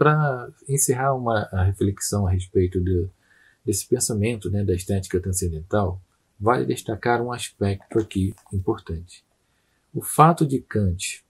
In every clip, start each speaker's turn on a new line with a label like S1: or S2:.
S1: para encerrar a reflexão a respeito desse pensamento, né, da estética transcendental, vale destacar um aspecto aqui importante. O fato de Kant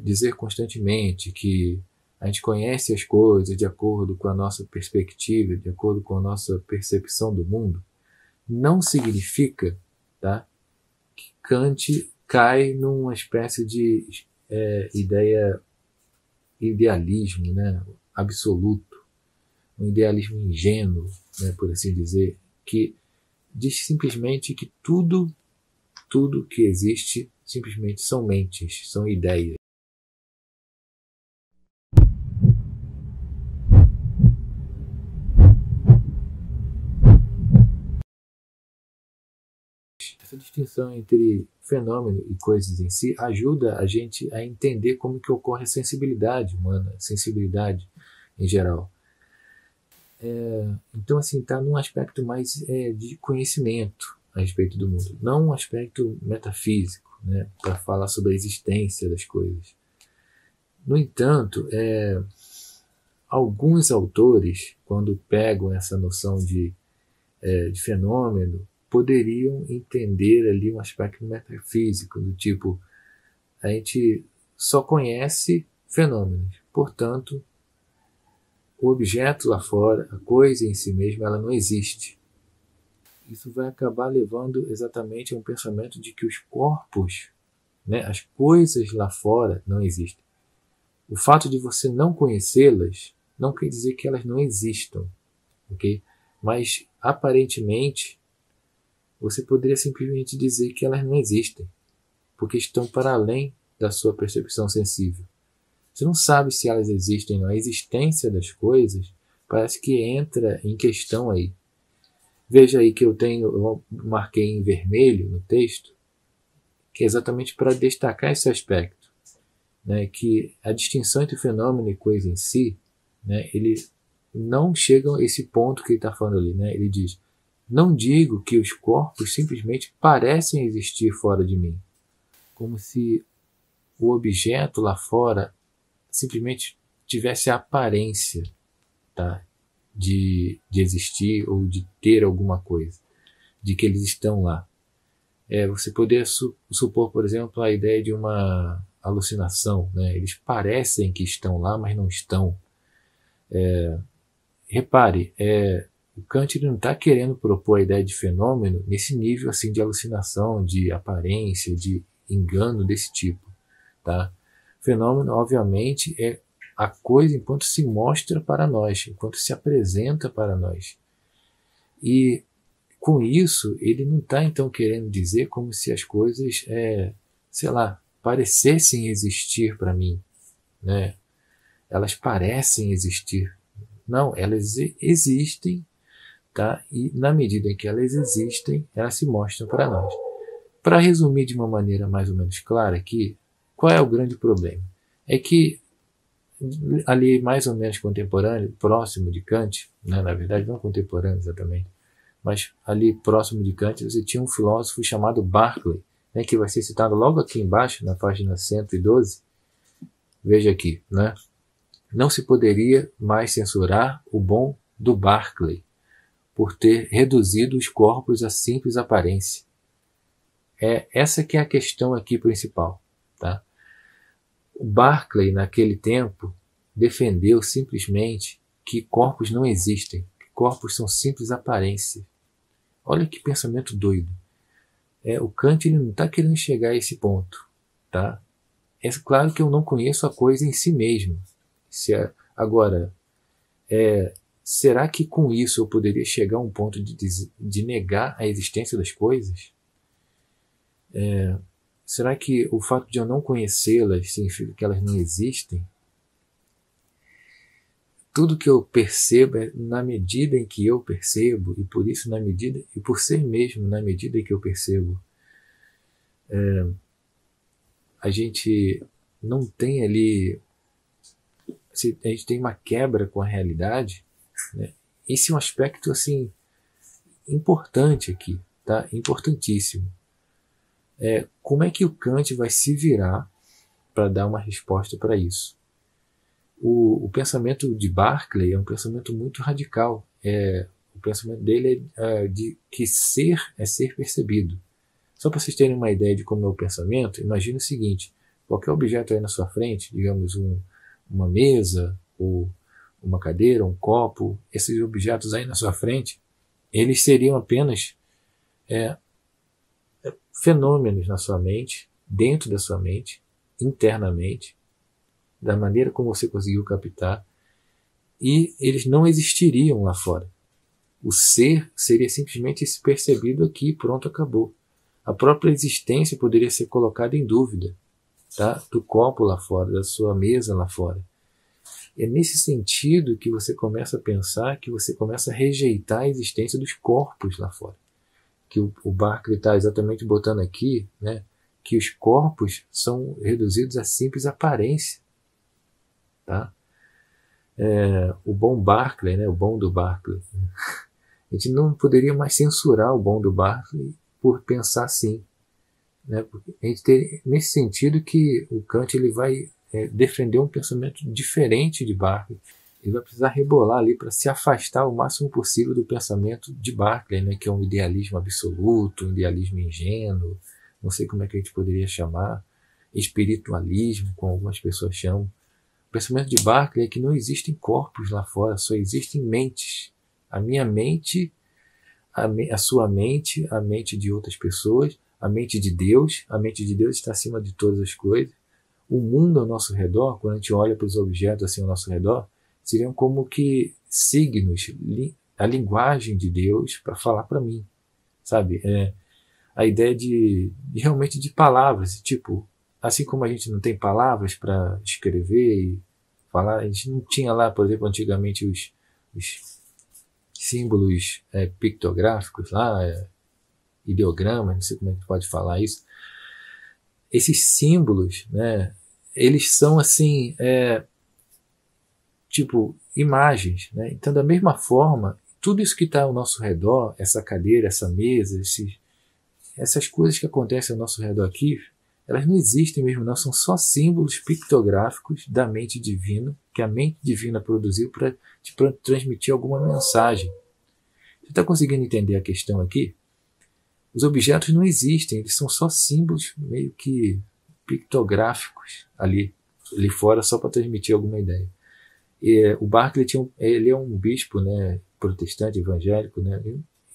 S1: dizer constantemente que a gente conhece as coisas de acordo com a nossa perspectiva, de acordo com a nossa percepção do mundo, não significa, tá, que Kant cai numa espécie de idealismo, né, absoluto, um idealismo ingênuo, né, por assim dizer, que diz simplesmente que tudo que existe simplesmente são mentes, são ideias. Essa distinção entre fenômeno e coisas em si ajuda a gente a entender como que ocorre a sensibilidade humana, a sensibilidade em geral. Então, assim, está num aspecto mais de conhecimento a respeito do mundo, não um aspecto metafísico, né, para falar sobre a existência das coisas. No entanto, alguns autores, quando pegam essa noção de fenômeno, poderiam entender ali um aspecto metafísico, do tipo, a gente só conhece fenômenos, portanto, o objeto lá fora, a coisa em si mesma, ela não existe. Isso vai acabar levando exatamente a um pensamento de que os corpos, né, as coisas lá fora não existem. O fato de você não conhecê-las não quer dizer que elas não existam, ok? Mas, aparentemente, você poderia simplesmente dizer que elas não existem, porque estão para além da sua percepção sensível. Você não sabe se elas existem ou não. A existência das coisas parece que entra em questão aí. Veja aí que eu marquei em vermelho no texto, que é exatamente para destacar esse aspecto, né, que a distinção entre fenômeno e coisa em si, né, ele não chega a esse ponto que ele está falando ali. Né, ele diz, não digo que os corpos simplesmente parecem existir fora de mim, como se o objeto lá fora simplesmente tivesse a aparência, tá, de existir ou de ter alguma coisa, de que eles estão lá. Você poderia supor, por exemplo, a ideia de uma alucinação. Né? Eles parecem que estão lá, mas não estão. Repare, o Kant não está querendo propor a ideia de fenômeno nesse nível assim, de alucinação, de aparência, de engano desse tipo. Tá? Fenômeno, obviamente, é a coisa enquanto se mostra para nós, enquanto se apresenta para nós. E, com isso, ele não está, então, querendo dizer como se as coisas, sei lá, parecessem existir para mim. Né? Elas parecem existir. Não, elas existem, tá? E, na medida em que elas existem, elas se mostram para nós. Para resumir de uma maneira mais ou menos clara aqui, qual é o grande problema? É que ali mais ou menos contemporâneo, próximo de Kant, né, na verdade não contemporâneo exatamente, mas ali próximo de Kant, você tinha um filósofo chamado Berkeley, né, que vai ser citado logo aqui embaixo, na página 112. Veja aqui, né? Não se poderia mais censurar o bom do Berkeley por ter reduzido os corpos a simples aparência. Essa que é a questão aqui principal, tá? O Berkeley, naquele tempo, defendeu simplesmente que corpos não existem, que corpos são simples aparências. Olha que pensamento doido. O Kant ele não está querendo chegar a esse ponto. Tá? É claro que eu não conheço a coisa em si mesma. Agora, será que com isso eu poderia chegar a um ponto de negar a existência das coisas? Será que o fato de eu não conhecê-las significa que elas não existem? Tudo que eu percebo é na medida em que eu percebo, e por isso na medida, e por ser mesmo na medida em que eu percebo. A gente não tem ali, a gente tem uma quebra com a realidade, né? Esse é um aspecto assim importante aqui, tá? Importantíssimo. Como é que o Kant vai se virar para dar uma resposta para isso?
S2: O pensamento de Berkeley é um pensamento muito radical. O pensamento dele é de que ser é ser percebido. Só para vocês terem uma ideia de como é o pensamento, imagine o seguinte: qualquer objeto aí na sua frente, digamos uma mesa, ou uma cadeira, um copo, esses objetos aí na sua frente, eles seriam apenas fenômenos na sua mente, dentro da sua mente, internamente, da maneira como você conseguiu captar, e eles não existiriam lá fora. O ser seria simplesmente esse percebido aqui, pronto, acabou. A própria existência poderia ser colocada em dúvida, tá? Do copo lá fora, da sua mesa lá fora. É nesse sentido que você começa a pensar, que você começa a rejeitar a existência dos corpos lá fora. Que o Berkeley está exatamente botando aqui, né, que os corpos são reduzidos a simples aparência. Tá? O bom Berkeley, né, o bom do Berkeley, a gente não poderia mais censurar o bom do Berkeley por pensar assim. Né? Porque a gente tem, nesse sentido que o Kant ele vai defender um pensamento diferente de Berkeley. Ele vai precisar rebolar ali para se afastar o máximo possível do pensamento de Berkeley, né, que é um idealismo absoluto, um idealismo ingênuo, não sei como é que a gente poderia chamar, espiritualismo, como algumas pessoas chamam. O pensamento de Berkeley é que não existem corpos lá fora, só existem mentes. A minha mente, a sua mente, a mente de outras pessoas, a mente de Deus está acima de todas as coisas. O mundo ao nosso redor, quando a gente olha para os objetos assim ao nosso redor, seriam como que signos, a linguagem de Deus para falar para mim, sabe? A ideia de realmente de palavras, tipo, assim como a gente não tem palavras para escrever e falar, a gente não tinha lá, por exemplo, antigamente os símbolos pictográficos lá, ideogramas, não sei como é que pode falar isso. Esses símbolos, né, eles são assim, tipo imagens, né? Então, da mesma forma, tudo isso que está ao nosso redor, essa cadeira, essa mesa, essas coisas que acontecem ao nosso redor aqui, elas não existem mesmo, não, são só símbolos pictográficos da mente divina, que a mente divina produziu para te transmitir alguma mensagem. Você está conseguindo entender a questão aqui? Os objetos não existem, eles são só símbolos meio que pictográficos ali fora, só para transmitir alguma ideia. O Berkeley ele é um bispo, né, protestante, evangélico, né,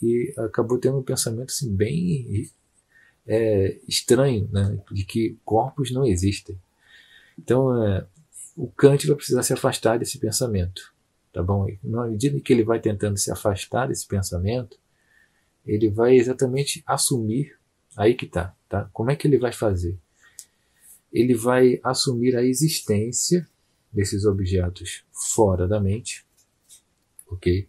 S2: e acabou tendo um pensamento assim, bem estranho, né, de que corpos não existem. Então, o Kant vai precisar se afastar desse pensamento, tá bom? E na medida que ele vai tentando se afastar desse pensamento, ele vai exatamente assumir, aí que tá? Como é que ele vai fazer? Ele vai assumir a existência desses objetos fora da mente, ok?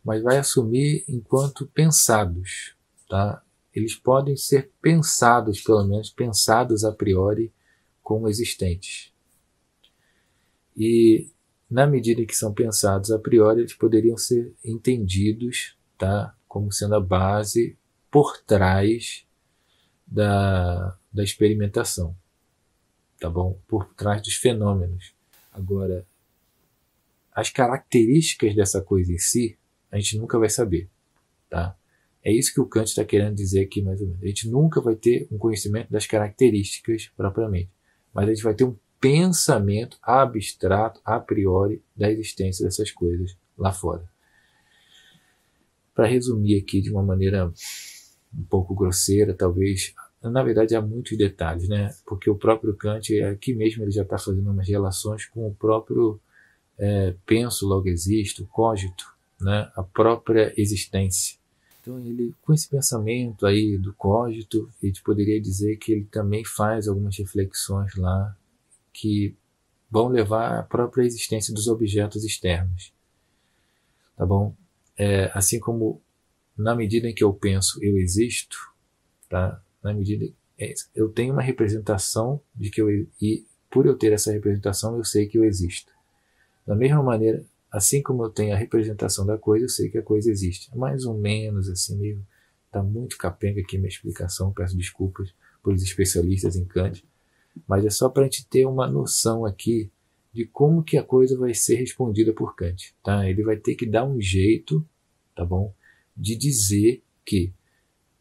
S2: Mas vai assumir enquanto pensados, tá? Eles podem ser pensados, pelo menos pensados a priori, como existentes. E na medida que são pensados a priori, eles poderiam ser entendidos, tá? Como sendo a base por trás da experimentação, tá bom? Por trás dos fenômenos. Agora, as características dessa coisa em si, a gente nunca vai saber, tá? É isso que o Kant está querendo dizer aqui, mais ou menos. A gente nunca vai ter um conhecimento das características propriamente, mas a gente vai ter um pensamento abstrato, a priori, da existência dessas coisas lá fora. Para resumir aqui de uma maneira um pouco grosseira, talvez, na verdade há muitos detalhes, né? Porque o próprio Kant, aqui mesmo, ele já está fazendo umas relações com o próprio penso, logo existo, cogito, né? A própria existência. Então, ele, com esse pensamento aí do cogito, a gente poderia dizer que ele também faz algumas reflexões lá que vão levar à própria existência dos objetos externos. Tá bom? Assim como, na medida em que eu penso, eu existo, tá? Na medida eu tenho uma representação de que e por eu ter essa representação, eu sei que eu existo. Da mesma maneira, assim como eu tenho a representação da coisa, eu sei que a coisa existe. Mais ou menos assim mesmo. Está muito capenga aqui minha explicação, peço desculpas para os especialistas em Kant, mas é só para a gente ter uma noção aqui de como que a coisa vai ser respondida por Kant. Tá? Ele vai ter que dar um jeito, tá bom, de dizer que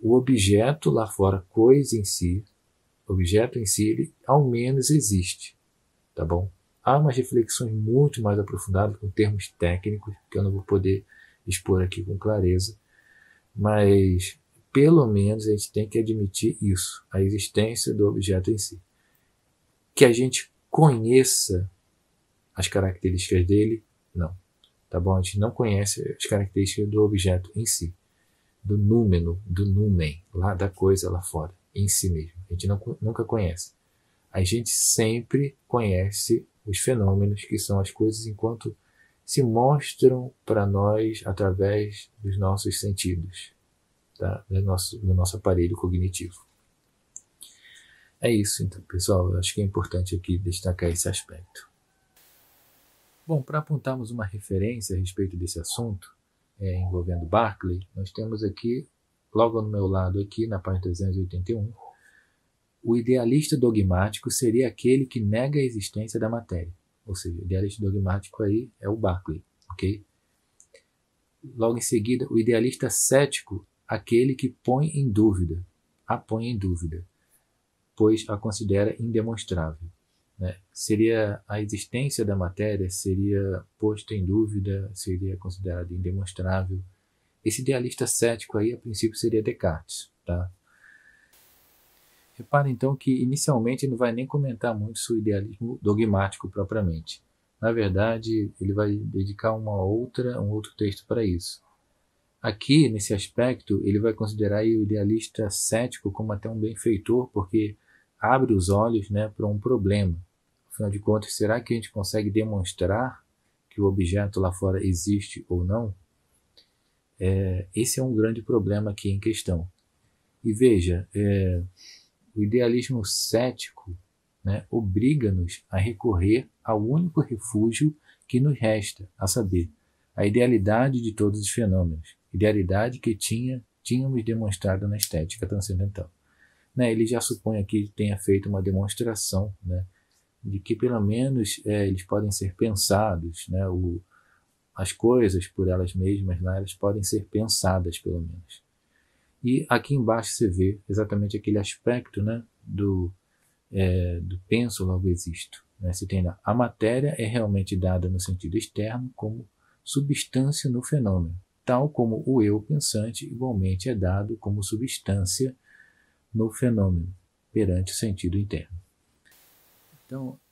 S2: o objeto lá fora, coisa em si, objeto em si, ele ao menos existe. Tá bom? Há umas reflexões muito mais aprofundadas com termos técnicos, que eu não vou poder expor aqui com clareza, mas pelo menos a gente tem que admitir isso, a existência do objeto em si. Que a gente conheça as características dele, não. Tá bom? A gente não conhece as características do objeto em si, do númeno, do numen, lá da coisa lá fora, em si mesmo. A gente nunca conhece. A gente sempre conhece os fenômenos, que são as coisas enquanto se mostram para nós através dos nossos sentidos, tá? do nosso aparelho cognitivo. É isso, então, pessoal. Eu acho que é importante aqui destacar esse aspecto. Bom, para apontarmos uma referência a respeito desse assunto, envolvendo Berkeley, nós temos aqui, logo no meu lado aqui, na página 381, o idealista dogmático seria aquele que nega a existência da matéria. Ou seja, o idealista dogmático aí é o Berkeley, ok? Logo em seguida, o idealista cético, aquele que a põe em dúvida, pois a considera indemonstrável. Né? Seria a existência da matéria, seria posta em dúvida, seria considerada indemonstrável. Esse idealista cético aí, a princípio, seria Descartes, tá? Repare então que inicialmente ele não vai nem comentar muito sobre o idealismo dogmático propriamente. Na verdade, ele vai dedicar um outro texto para isso. Aqui, nesse aspecto, ele vai considerar o idealista cético como até um benfeitor, porque abre os olhos, né, para um problema. Afinal de contas, será que a gente consegue demonstrar que o objeto lá fora existe ou não? Esse é um grande problema aqui em questão. E veja, o idealismo cético, né, obriga-nos a recorrer ao único refúgio que nos resta, a saber, a idealidade de todos os fenômenos, idealidade que tínhamos demonstrado na estética transcendental. Né, ele já supõe aqui que tenha feito uma demonstração, né, de que pelo menos eles podem ser pensados, né, as coisas por elas mesmas, né, elas podem ser pensadas pelo menos. E aqui embaixo você vê exatamente aquele aspecto, né, do penso, logo existo. Né? Você tem a matéria é realmente dada no sentido externo como substância no fenômeno, tal como o eu pensante igualmente é dado como substância no fenômeno, perante o sentido interno.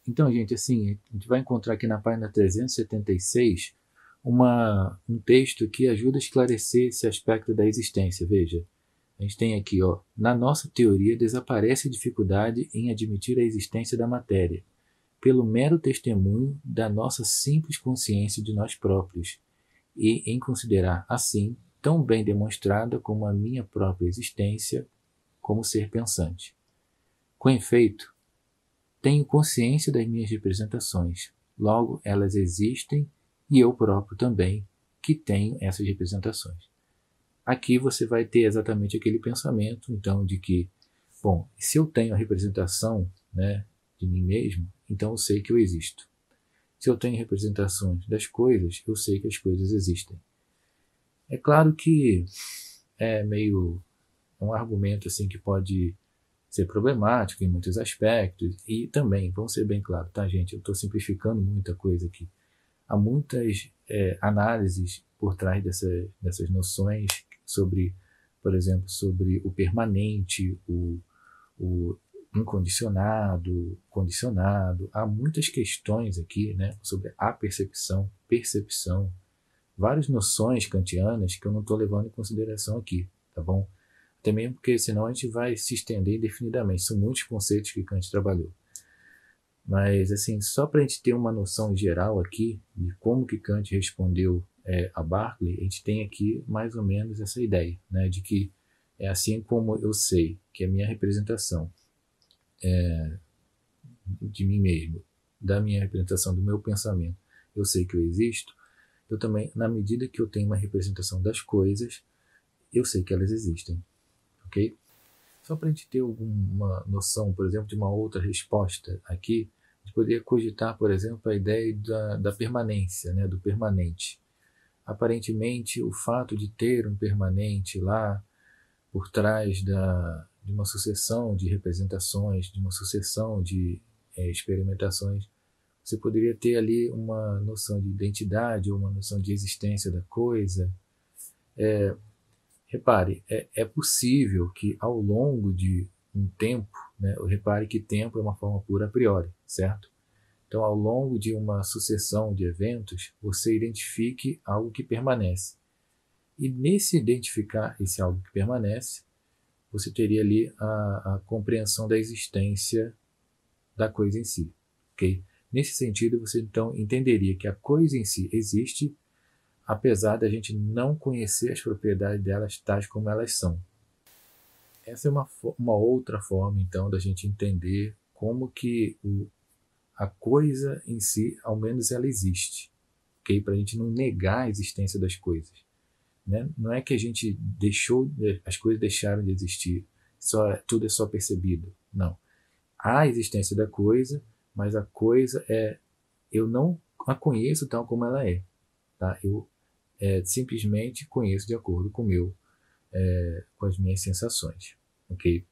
S2: Então, gente, assim, a gente vai encontrar aqui na página 376 um texto que ajuda a esclarecer esse aspecto da existência. Veja, a gente tem aqui, na nossa teoria desaparece a dificuldade em admitir a existência da matéria, pelo mero testemunho da nossa simples consciência de nós próprios, e em considerar, assim, tão bem demonstrada como a minha própria existência como ser pensante. Com efeito, tenho consciência das minhas representações, logo elas existem e eu próprio também, que tenho essas representações. Aqui você vai ter exatamente aquele pensamento, então, de que, bom, se eu tenho a representação, né, de mim mesmo, então eu sei que eu existo. Se eu tenho representações das coisas, eu sei que as coisas existem. É claro que é meio um argumento assim que pode ser problemático em muitos aspectos, e também, vamos ser bem claros, tá, gente? Eu estou simplificando muita coisa aqui. Há muitas análises por trás dessas noções sobre, por exemplo, sobre o permanente, o incondicionado, condicionado. Há muitas questões aqui, né, sobre a percepção, várias noções kantianas que eu não estou levando em consideração aqui, tá bom? Até mesmo porque senão a gente vai se estender indefinidamente. São muitos conceitos que Kant trabalhou. Mas, assim, só para a gente ter uma noção geral aqui de como que Kant respondeu a Berkeley, a gente tem aqui mais ou menos essa ideia, né, de que assim como eu sei que a minha representação de mim mesmo, da minha representação, do meu pensamento, eu sei que eu existo, eu também, na medida que eu tenho uma representação das coisas, eu sei que elas existem. Ok? Só para a gente ter alguma noção, por exemplo, de uma outra resposta aqui, gente poderia cogitar, por exemplo, a ideia da permanência, né, do permanente. Aparentemente, o fato de ter um permanente lá por trás de uma sucessão de representações, de uma sucessão de experimentações, você poderia ter ali uma noção de identidade ou uma noção de existência da coisa. Repare, é possível que ao longo de um tempo, né, repare que tempo é uma forma pura a priori, certo? Então, ao longo de uma sucessão de eventos, você identifique algo que permanece. E nesse identificar esse algo que permanece, você teria ali a compreensão da existência da coisa em si. Okay? Nesse sentido, você então entenderia que a coisa em si existe, apesar da gente não conhecer as propriedades delas tais como elas são. Essa é uma outra forma, então, da gente entender como que a coisa em si, ao menos ela existe. Okay? Para a gente não negar a existência das coisas. Né? Não é que a gente as coisas deixaram de existir, tudo é só percebido. Não. Há a existência da coisa, mas a coisa eu não a conheço tal como ela é. Tá? Eu simplesmente conheço de acordo com as minhas sensações. Okay?